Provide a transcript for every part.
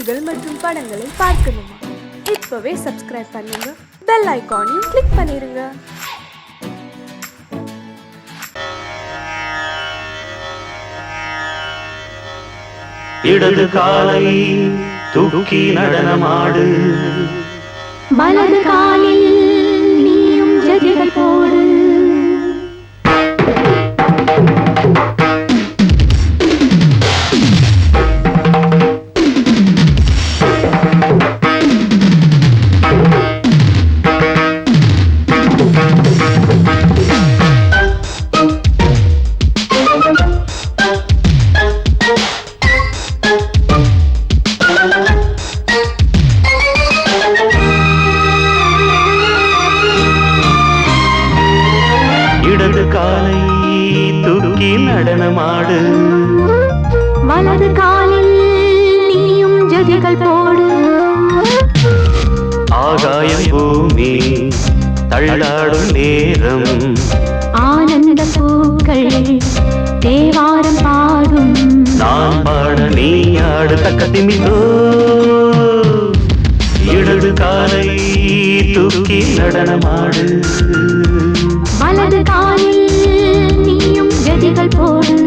செய்திகள் மற்றும் படங்களை பார்க்கணுமா? இப்பவே சப்ஸ்கிரைப் பண்ணுங்க, பெல் ஐகானையும் கிளிக் பண்ணிருங்க. இடது காலை தூக்கி நடனமாடு, வலது காலில் நீயும் ஜதிகள் போடு. இடது காலை தூக்கி நடனமாடு, வலது காலில் நீயும் ஜதிகள் போடு. ஆகாயம் பூமி தள்ளாடும் நேரம், ஆனந்த பூக்கள் தேவாரம் பாடும். நான் பாட நீ ஆடு தக்க திமிதோ. இடது காலை தூக்கி நடனமாடு, வலது காலில் நீயும் ஜதிகள் போடு.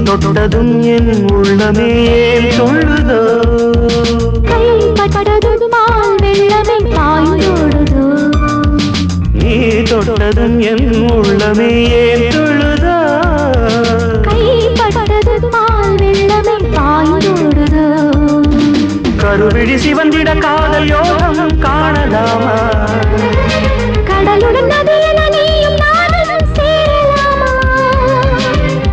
தொட்டதும் என் உள்ளமே சொல்லுதோ, கைப்பட்டதும் பால் வெள்ளமே பாய்ந்தோடுதோ. நீ தொட்டதும் என் உள்ளமே சொல்லுதோ, கைப்பட்டதும் பால் வெள்ளமே பாய்ந்தோடுதோ. கருவிழி சிவந்திட காதல் யோகம் காணலாமா, கடலுடன் நதியில நீயும் நானும் சேரலாமா.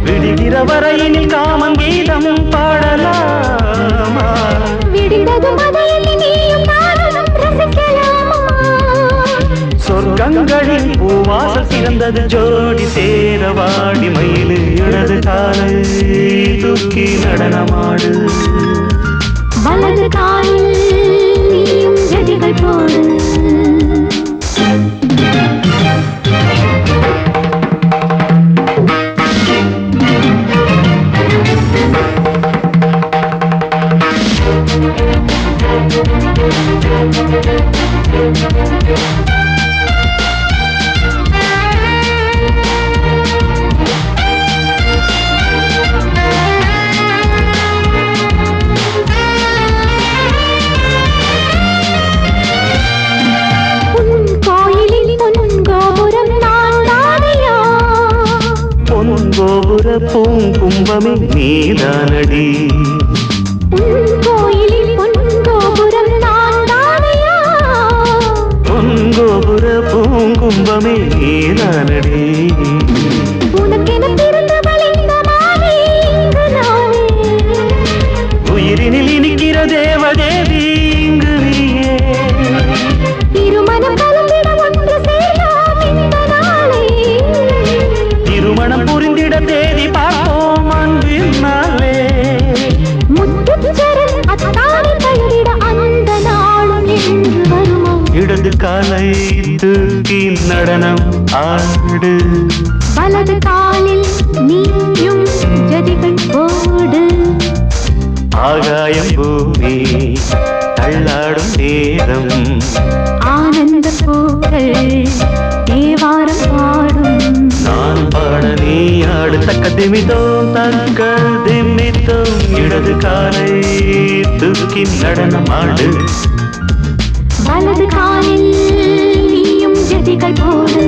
விடுகிற வரையினில் காமன் கீதம் பாடலாமா, விடிந்தது மதையில் நீயும் நானும் ரசிக்கலாமா. சொர்க்கங்களின் பூவாசல் சிறந்தது ஜோடி சேரவாடி மயிலு. இடது காலை தூக்கி நடனமாடு, வலது காலில் நீயும் ஜதிகள் போடு. கோபுர பூங்கும்பமே நீதானடி, கோயிலில் பொன்கோபுரம் நான் தானையா. பொன்கோபுர பூங்கும்பமே நீதானடி, உனக்கென பிறந்தவள் இந்த மாலை இங்கு நானே. உயிரினில் இனிக்கிற தேவதேவி இங்கு நீயே. திருமணம் கலந்திட ஒன்று சேரலாம் இந்த நாளே. திருமணம் புரிந்திட தேதி பார்ப்போம் அன்பினாலே. முத்துச்சரல் அத்தானி தழுவிட அந்த நாளும் என்று வருமோ. இடது காலை தூக்கி நடனம் ஆடு, வலது காலில் நீயும் ஜதிகள் போடு. ஆகாயம் பூமி தள்ளாடும் நேரம், ஆனந்த பூக்கள் தேவாரம் பாடும். நான் பாட நீ ஆடு தக்க திமிதோ தக்க திமிதோ. இடது காலை தூக்கி நடனமாடு, வலது காலில் நீயும் ஜதிகள் போடு.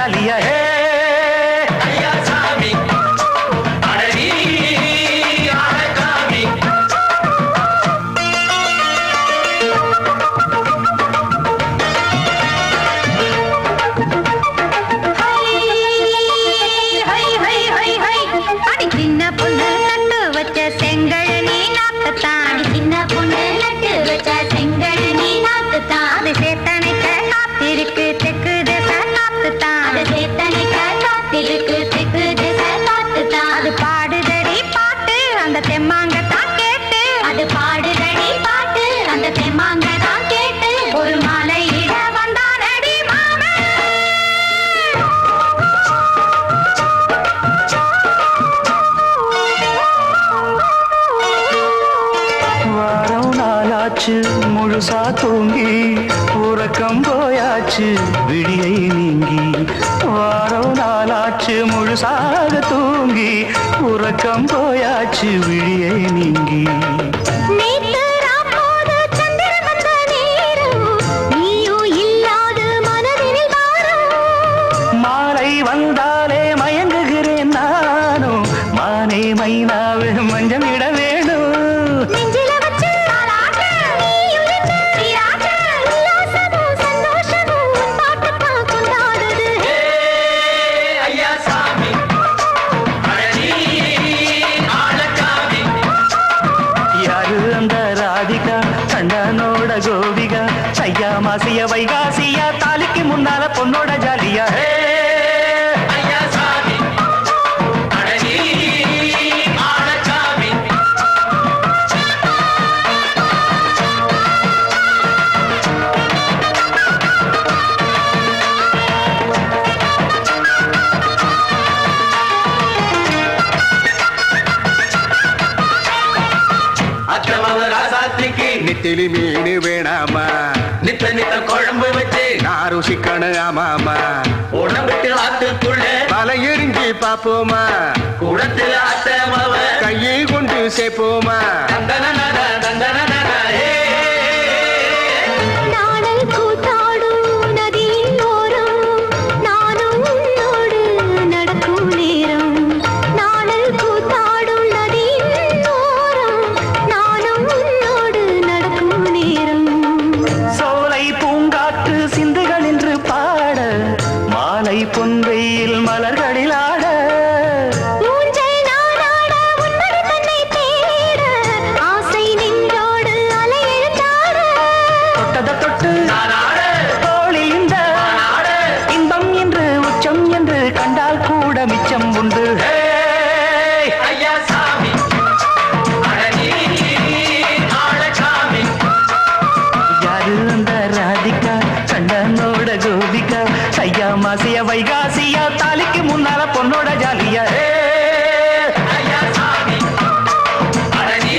ஜாலியா ஹே ஐயா சாமி அடனி ஆடகாமி சின்ன பொண்ணு நட்டு வச்ச செங்கழனி நாட்டுத்தான் சின்ன பொண்ணு நட்டு வச்ச செங்கழனி நாட்டுத்தான் அது சேத்தனைக்க காத்திருக்கு தெற்கு திச காத்துத்தான் அது சேத்தனைக்க காத்திருக்கு தெற்கு திச காத்துத்தான் அது பாடுதடி பாட்டு அந்த தெம்மாங்கத்தான் கேட்டு அது பாடுதடி பாட்டு அந்த தெம்மாங்கத்தான் கேட்டு ஒரு மாலை இட வந்தானடி மாமே வாரம் நாளாச்சு முழுசா தூங்கி உறக்கம் போயாச்சு விடியை நீங்கி வாரம் நாளாச்சு முழுசாக தூங்கி உறக்கம் போயாச்சு விடியை நீங்கி நேத்து ராப்போது சந்திரன் வந்த நேரம் நீயும் இல்லாது மனதினில் வாரம் மாலை வந்தாலே மயங்குகிறேன் நானும் மானே மைனாவே மஞ்சம் இட வேணும் நெஞ்சில வச்சு தாலாட்டு நீயும் நின்று நீராட்டு உல்லாசமும் சந்தோஷமும் உன் பாட்டுத்தான் கொண்டாடுது ஐயா சாமி அடனி ஆளக்காமி யாரு அந்த ராதிகா கண்டனோட கோபிகா ஐயா மாசிய வைகாசியா தாலிக்கு முன்னால பொண்ணோட ஜாலியா ஹே ஐயா சாமி அடனி ஆளக்காமி அச்சமவ ராசாத்திக்கு நெத்திலி மீன் வேணாமா நித்த நித்த குழம்பு வச்சு நான் ருசிக்கணும் ஆமாமா உடம்பிட்டு ஆத்துக்குள்ள பல எரிஞ்சு பாப்போமா குடத்தில் ஆத்தமவ கையை கொண்டு சேர்ப்போமா தந்தனனன தந்தனனன ஏ நாடல் கூத்தாடும் நதியின் ஓரம் நானும் உன்னோடு நடக்கும் நேரம் நாடல் கூத்தாடும் நதியின் ஓரம் நானும் உன்னோடு நடக்கும் நேரம் சோலை பூங்காற்று சிந்துகள் என்று பாட மாலை பொன்வெயில் மலர்களில் ஆட ஊஞ்சல் நானாட உன்மடி தன்னை தேட ஆசை நெஞ்சோடு அலை எழுந்தாட தொட்டத தொட்டு தோளில் இந்த இன்பம் என்று உச்சம் என்று கண்டால் கூட மிச்சம் உண்டு ஹே ஐயா சாமி அடனி ஆளக்காமி யாரு அந்த ராதிகா கண்டனோட கோபிகா ஐயா மாசிய வைகாசியா தாலிக்கு முன்னால பொண்ணோட ஜாலியா ஹே ஐயா சாமி அடனி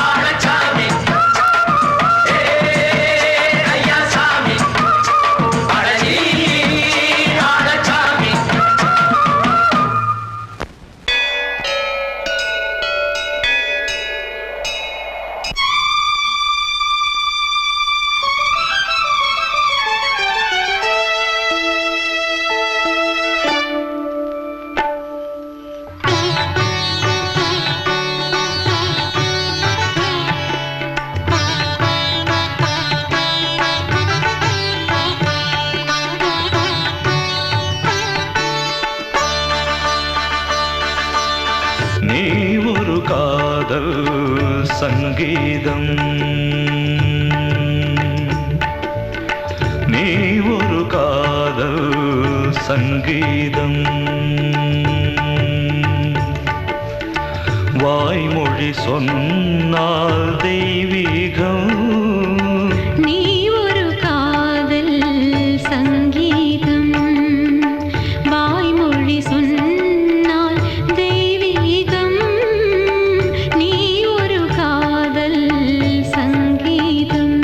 ஆளக்காமி ஐயா சாமி அடனி ஆளக்காமி நீ ஒரு காதல் சங்கீதம் நீ ஒரு காதல் சங்கீதம் வாய்மொழி சொன்னால் தெய்வீகம் நீ ஒரு காதல் சங்கீதம் வாய்மொழி சொன்னால் தெய்வீகம் நீ ஒரு காதல் சங்கீதம்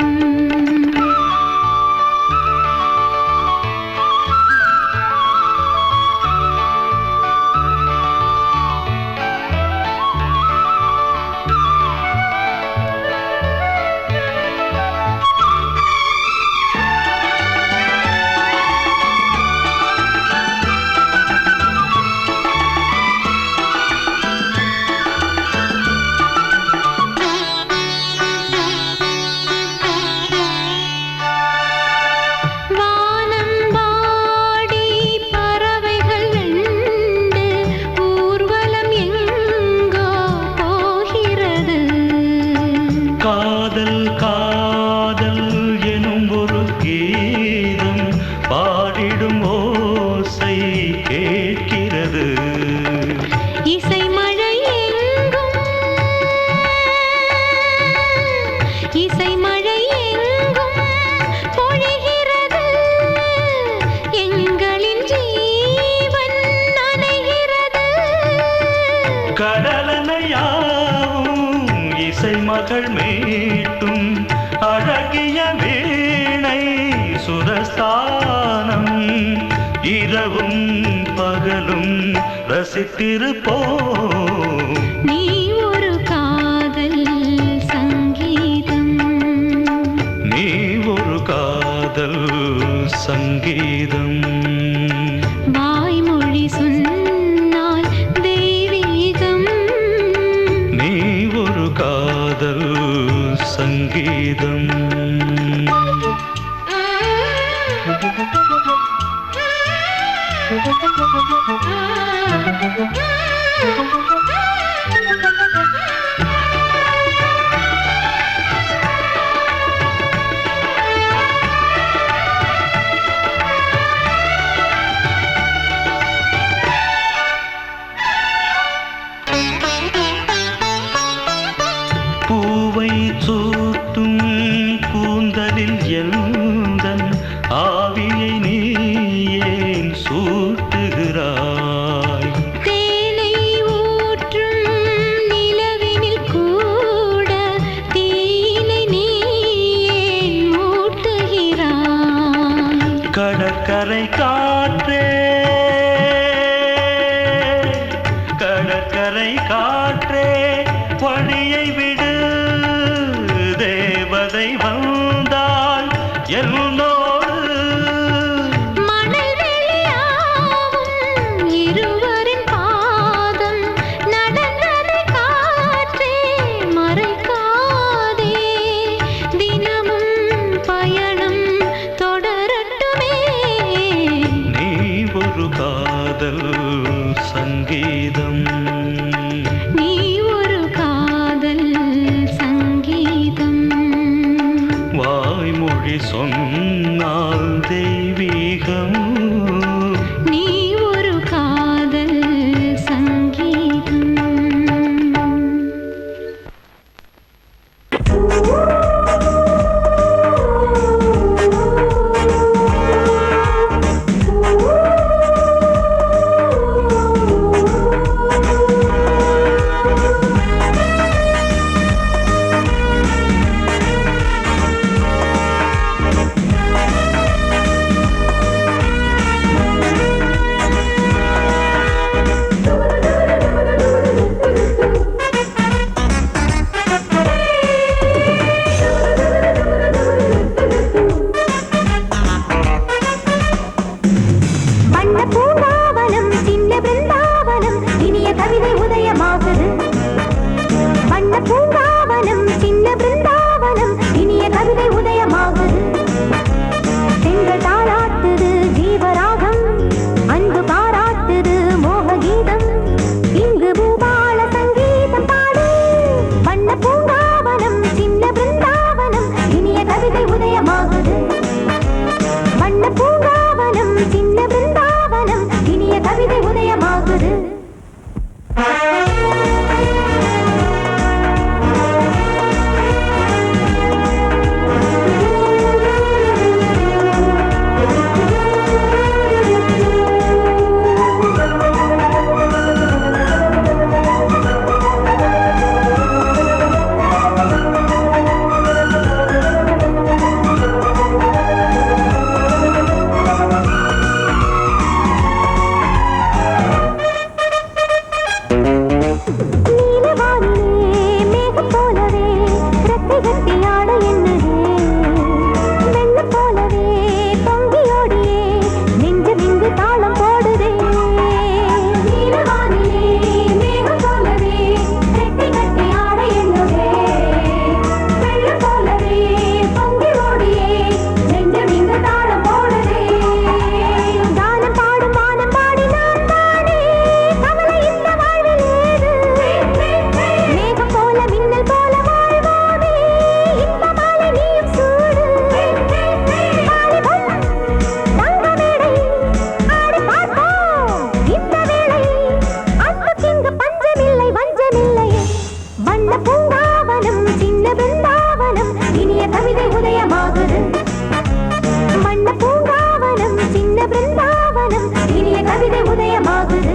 ஓசை கேட்கிறது. இசை மழை எங்கும் இசை மழை எங்கும் பொழிகிறது. எங்களின் ஜீவன் நனைகிறது. கடலனையாவும் இசை மகள் மீட்டும் அழகிய வீணை சுரஸ்தானம். இரவும் பகலும் ரசித்திருப்போம். நீ ஒரு காதல் சங்கீதம். நீ ஒரு காதல் சங்கீதம். வாய்மொழி சொன்னால் தெய்வீகம். நீ ஒரு காதல் சங்கீதம். பூவை சூட்டும் கூந்தலில் எந்தன் ஆவியை நீ ஏன் சூட்டுகிறாய்? தேனை ஊற்றும் நிலவினில் கூட தீனை நீ ஏன் மூட்டுகிறாய்? கடற்கரை காற்றே, கடற்கரை காற்றே பணியை விடு. தேவதை வந்தால் என்னோடு மணல் வெளியாகும் இருவரின் பாதம் நடந்ததை காற்றே மறைக்காதே. தினமும் பயணம் தொடரட்டுமே. நீ ஒரு காதல் சங்கீதம். நீ ஒரு காதல் சங்கீதம். வாய்மொழி சொன்னால் தெய்வீகம். நீ ஒரு காதல் சங்கீதம். வண்ண பூங்காவனம் சின்ன பிருந்தாவனம் இனிய கவிதை உதயமாகுது. வண்ண பூங்காவனம் சின்ன பிருந்தாவனம் இனிய கவிதை உதயமாகுது. பெண்கள் தாளாட்டுது ஜீவராகம். அன்பு பாராட்டுது மோககீதம். இங்கு பூபால சங்கீதம் பாடு. வண்ண பூங்காவனம் சின்ன பிருந்தாவனம் இனிய கவிதை உதயமாகுது. வண்ண பூங்காவனம் சின்ன பிருந்தாவனம் இனிய கவிதை உதயமாகுது. பிருந்தாவனம் இனிய கவிதை உதயமாகுது.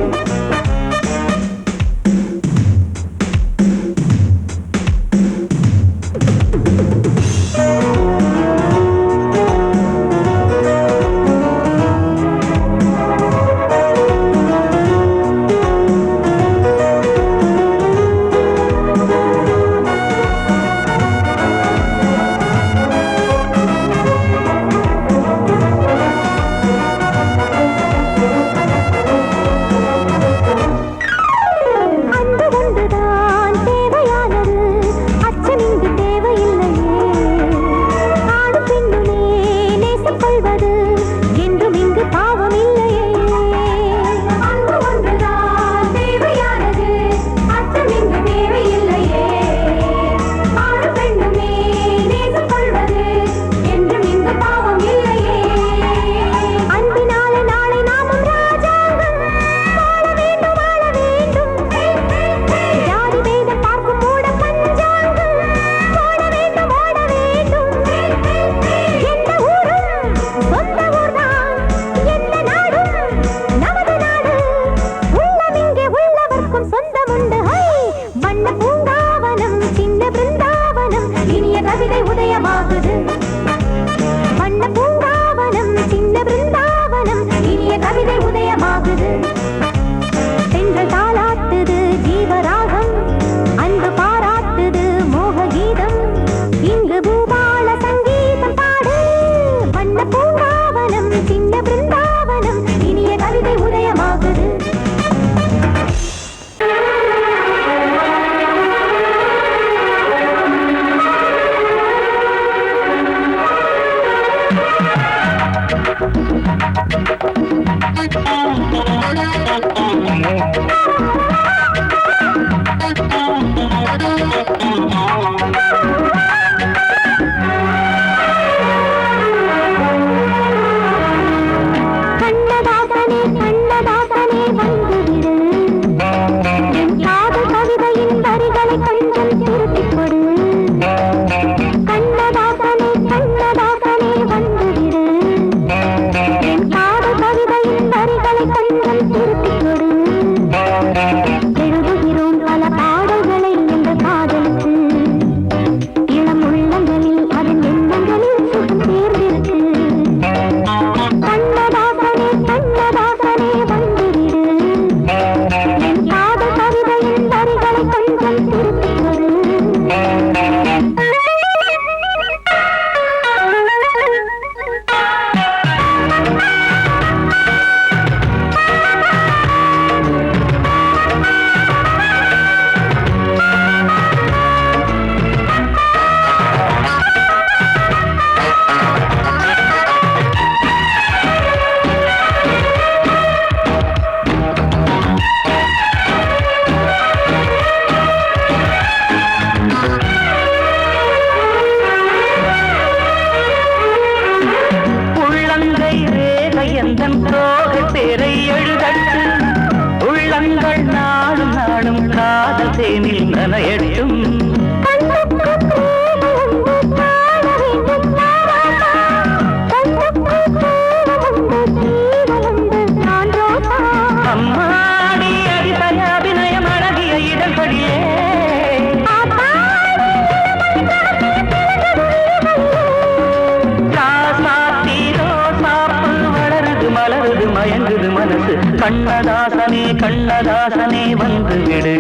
கண்ணதாசனே கண்ணதாசனே வந்து விடு,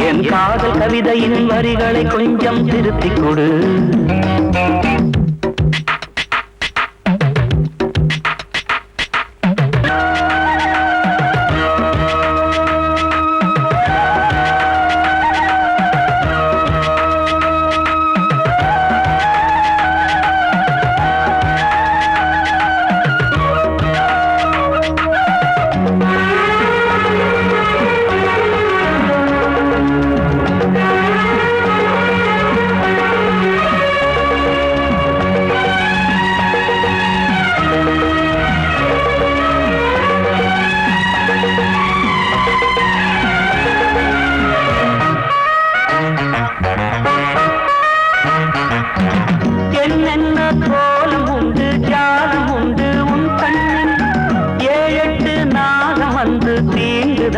என் காதல் கவிதையின் வரிகளை கொஞ்சம் திருத்திக் கொடு.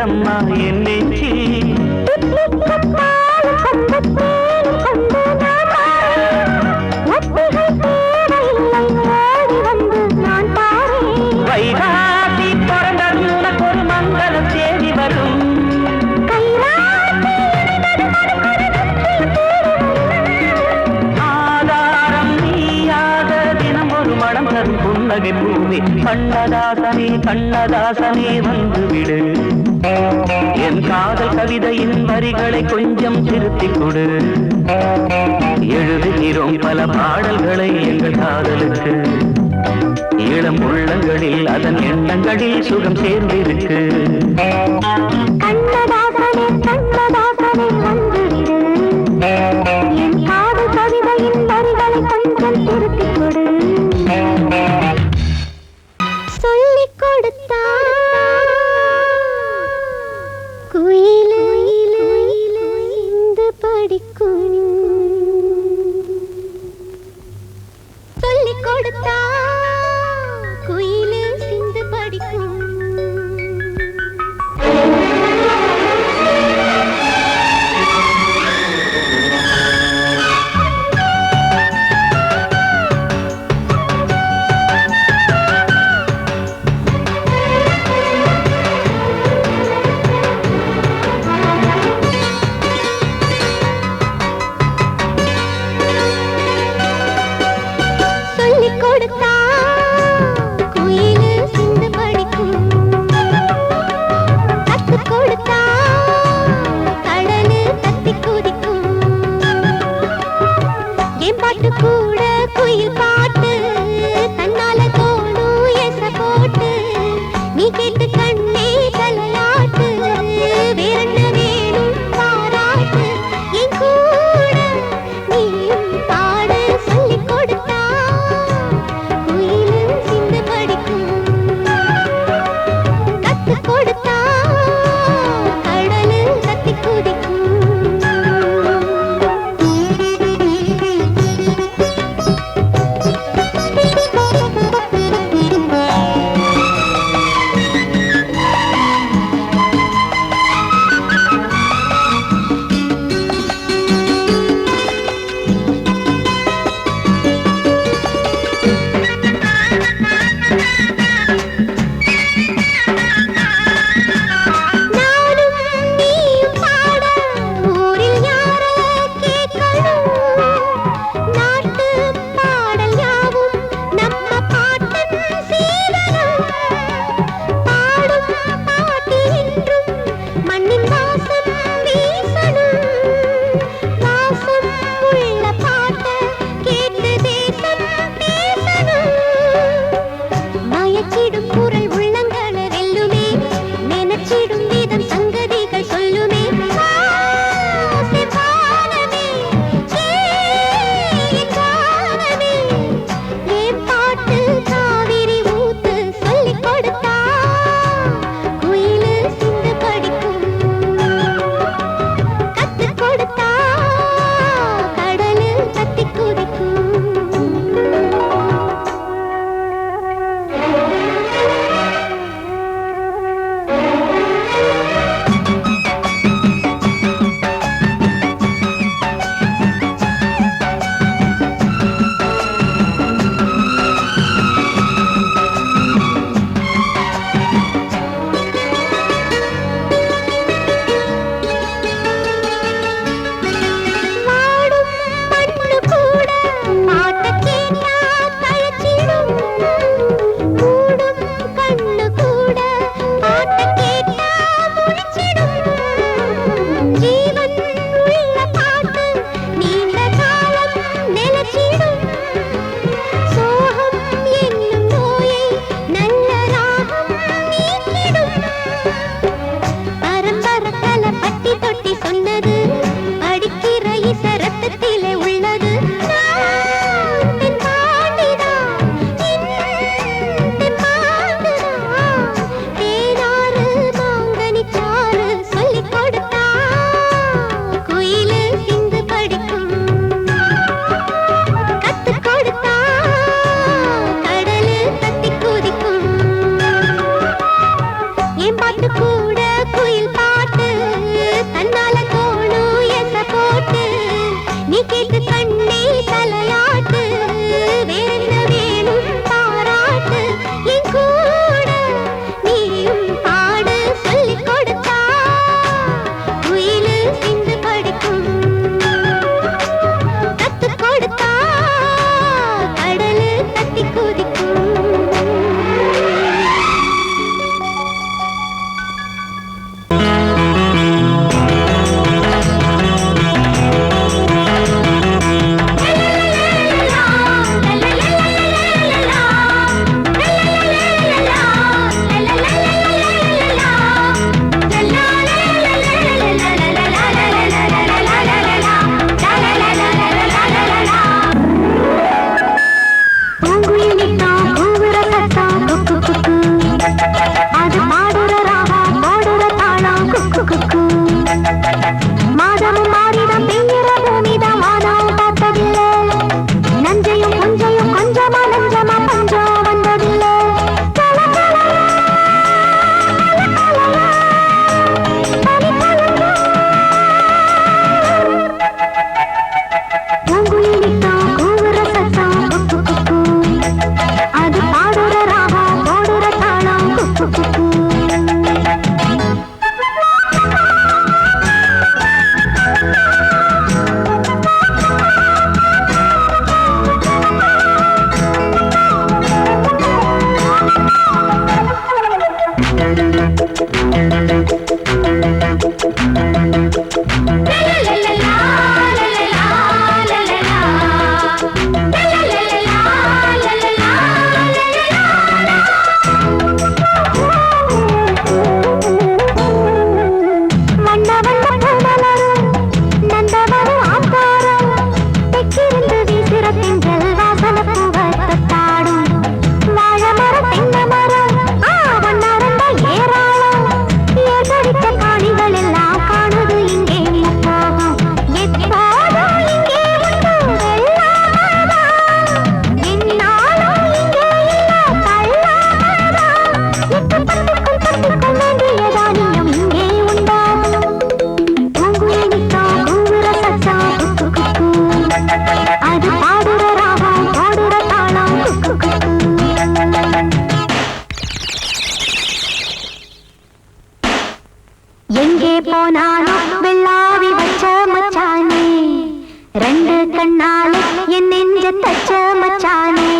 துள்ளுதம்மா என் நெஞ்சி. வைகாசி பிறந்தது உனக்கு ஒரு மங்களம் தேடி வரும். ஆதாரம் நீயாக தினம் ஒரு மனம் தரும் புன்னகை பூமி. கண்ணதாசனே கண்ணதாசனே வந்துவிடு. என் காதல் கவிதையின் வரிகளை கொஞ்சம் திருத்திக் கொடு. எழுதுகிறோம் பல பாடல்களை எங்கள் காதலுக்கு. இளம் உள்ளங்களில் அதன் எண்ணங்களில் சுகம் சேர்ந்திருக்கு. கண்ணதாசனே கண்ணதாசனே வந்துவிடு. என் காதல் கவிதையின் வரிகளை கொஞ்சம் திருத்திக் கொடு. சொல்லிக் கொடுத்தா குயிலே இந்த படிக்கும். சொல்லிக் கொடுத்தா குயிலே சிந்து படிக்கும். எங்கே போனாலும் வெள்ளாவி வச்ச மச்சானே, ரெண்டு கண்ணாலே என் நெஞ்ச தச்ச மச்சானே,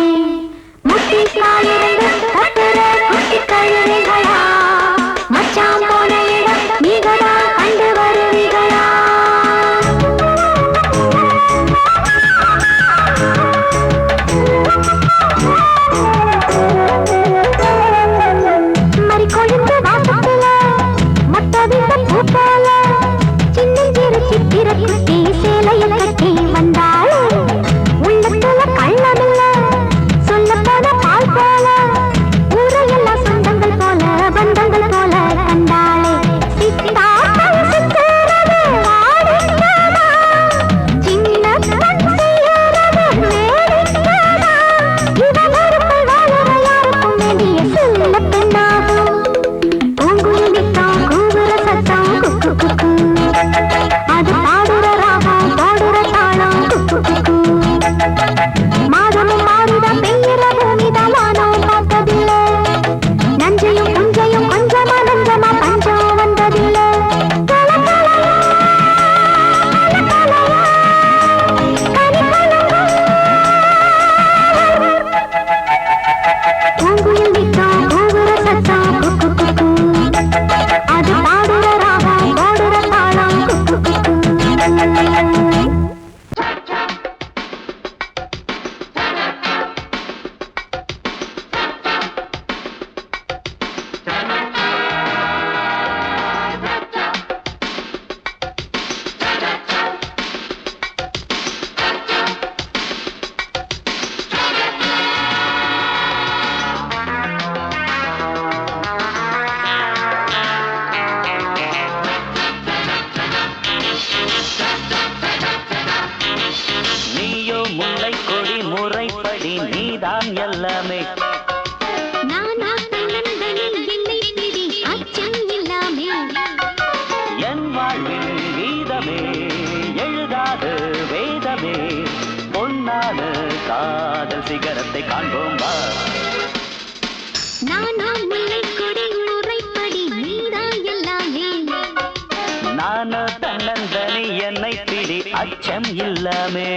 முட்டி காலிருந்து கட்டுற குட்டி கழுவிகளா, மச்சான் போன இடம் நீங்கடா கண்டு வருவீங்களா? மறி கொழுந்து வாசத்துல பூப்பால சின்னஞ்சிறு சித்திர குட்டி சேலைய கட்டி வந்தாள். உள்ளத்துல கள்ளமில்ல சொல்ல போன பால் போல, ஊரையெல்லாம் சொந்தங்கள் போல பந்தங்கள் போல கண்டாளே. சித்தாக்கள் சுத்துறது வாடிக்கையா, சின்ன கண் செய்யறது வேடிக்கையா, இவன் ஒருக்குள் வாழற யாருக்கும் வேண்டிய சொல்ல பெண்ணாகும். அது பாடுற ராகம் பாடுற தாளம் மாதமும் மாறிதான் பெய்கிற பூமிதான் வானம் பார்த்ததில்லை. நஞ்சையும் புஞ்சையும் கொஞ்சமா நஞ்சமா பஞ்சம் வந்ததில்லை. பூங்குயில் நிற்கும் கூவுற சத்தம் அது பாடுற ராகம் பாடுற தாளம் முறைப்படி நீதான் எல்லாமே. என் வாழ்வின் வீதமே எழுதாது வேதமே, பொன்னான காதல் சிகரத்தை காண்போம் வா. நானோ தன்னந்தனி என்னை பிடி அச்சம் இல்லாமே.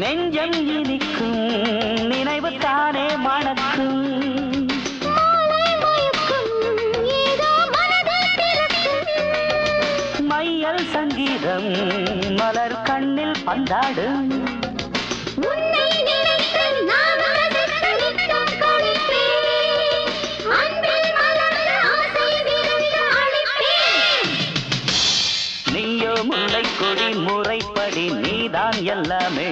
நெஞ்சம் இனிக்கும் நினைவு தானே மணக்கும், மையல் சங்கீதம் மலர் கண்ணில் பந்தாடும். நீயோ முல்லை கொடி முறைப்படி நீதான் எல்லாமே.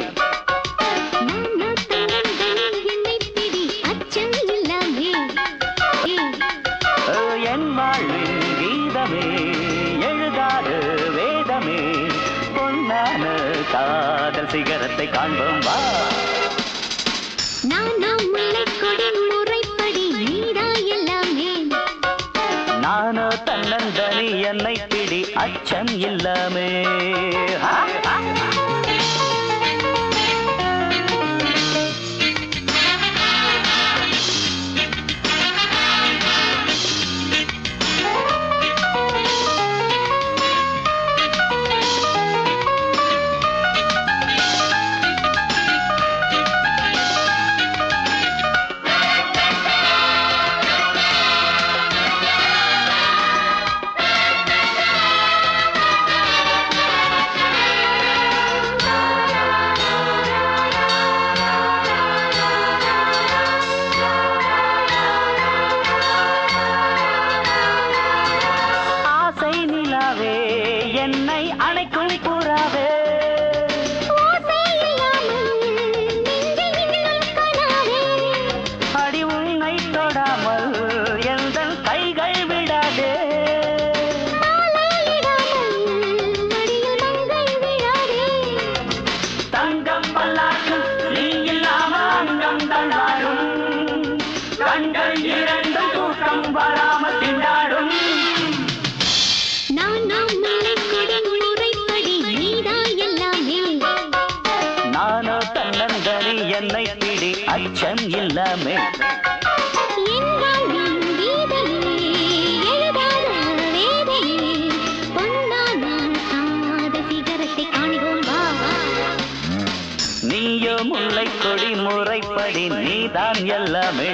காதல் சிகரத்தை காண்போம் வா. நான் முல்லைக்கொடி முறைப்படி நீதா எல்லாமே. நானோ தன்னந்தனி என்னை பிடி அச்சம் இல்லாமே. என்னை அணைக்கும் புறாவே அடி உன்னை தொடாமல் எந்த கைகள் விடாதே. தங்கம் பல்லாக்கு நீ இல்லாம அங்கம் தள்ளாடும் கண்கள் இரண்டும் தூக்கம் வராமல் திண்டாடும். நானோ தன்னந்தனி என்னை பிடி அச்சம் இல்லாமே. நீயோ முல்லைக்கொடி முறைப்படி நீதான் எல்லாமே.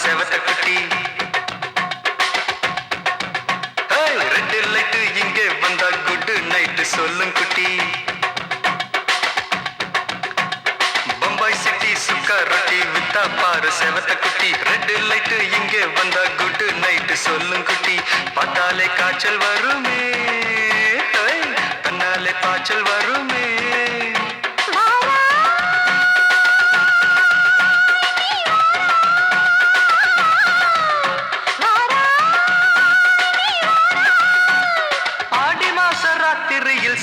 செவத்த குட்டி ரெட் லைட் இங்கே வந்தா குட் நைட் சொல்லும் குட்டி. பம்பாய் சிட்டி சுக்கா ரொட்டி வித்தா பாரு செவத்த குட்டி. ரெட் லைட் இங்கே வந்தா குட் நைட் சொல்லும் குட்டி. பார்த்தாலே காய்ச்சல் வருமே தன்னாலே பாய்ச்சல் வருமே.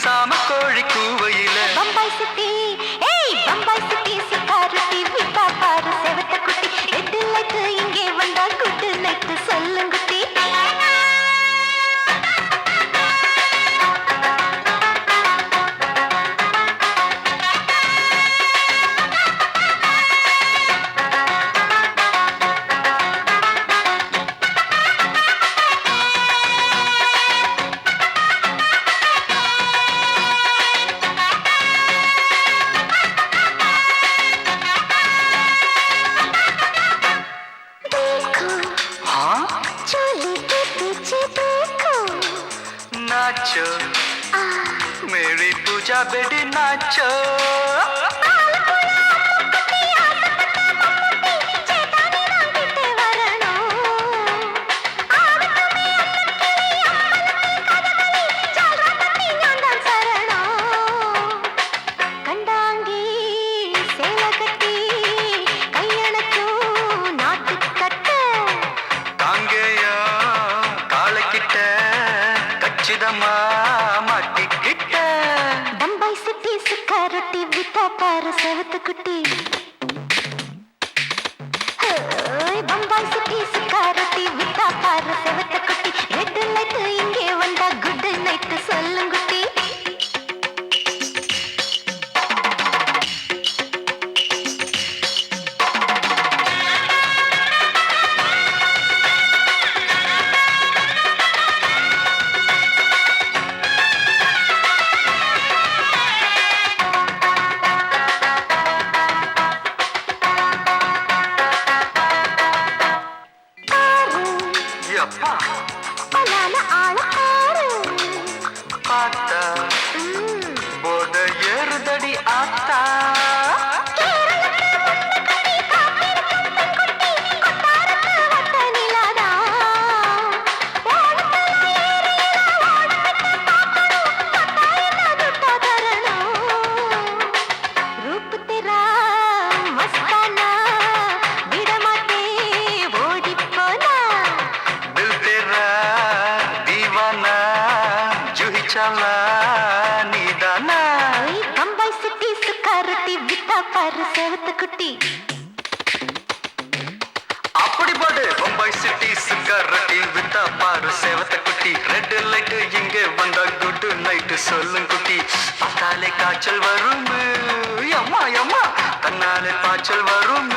சாம கோழி கூவையில பம்பாய் சிட்டி சிக்காரட்டி விட்டா பாரு செவத்த குட்டி. ரெட் லைட் இங்கே வந்தா குட் நைட் சொல்லும் குட்டி. नाचो मेरी पूजा बेटी नाचो. பம்பாய் சிட்டி சிக்காரட்டி விட்டா பாரு செவத்த குட்டி. பம்பாய் சிட்டி சிக்காரட்டி விட்டா பாரு செவத்த குட்டி. ரெட் லைட் இங்கே வந்தா குட் நைட் சொல்லும் குட்டி. செவத்த குட்டி அப்படி போடு பம்பாய் சிட்டி சுக்கா ரொட்டி வித்தா பாரு சேவத்த குட்டி ரெட் லைட் இங்கே வந்தா குட் நைட் சொல்லும் குட்டி பார்த்தாலே காய்ச்சல் வரும் அம்மா அம்மா தன்னாலே பாய்ச்சல் வரும்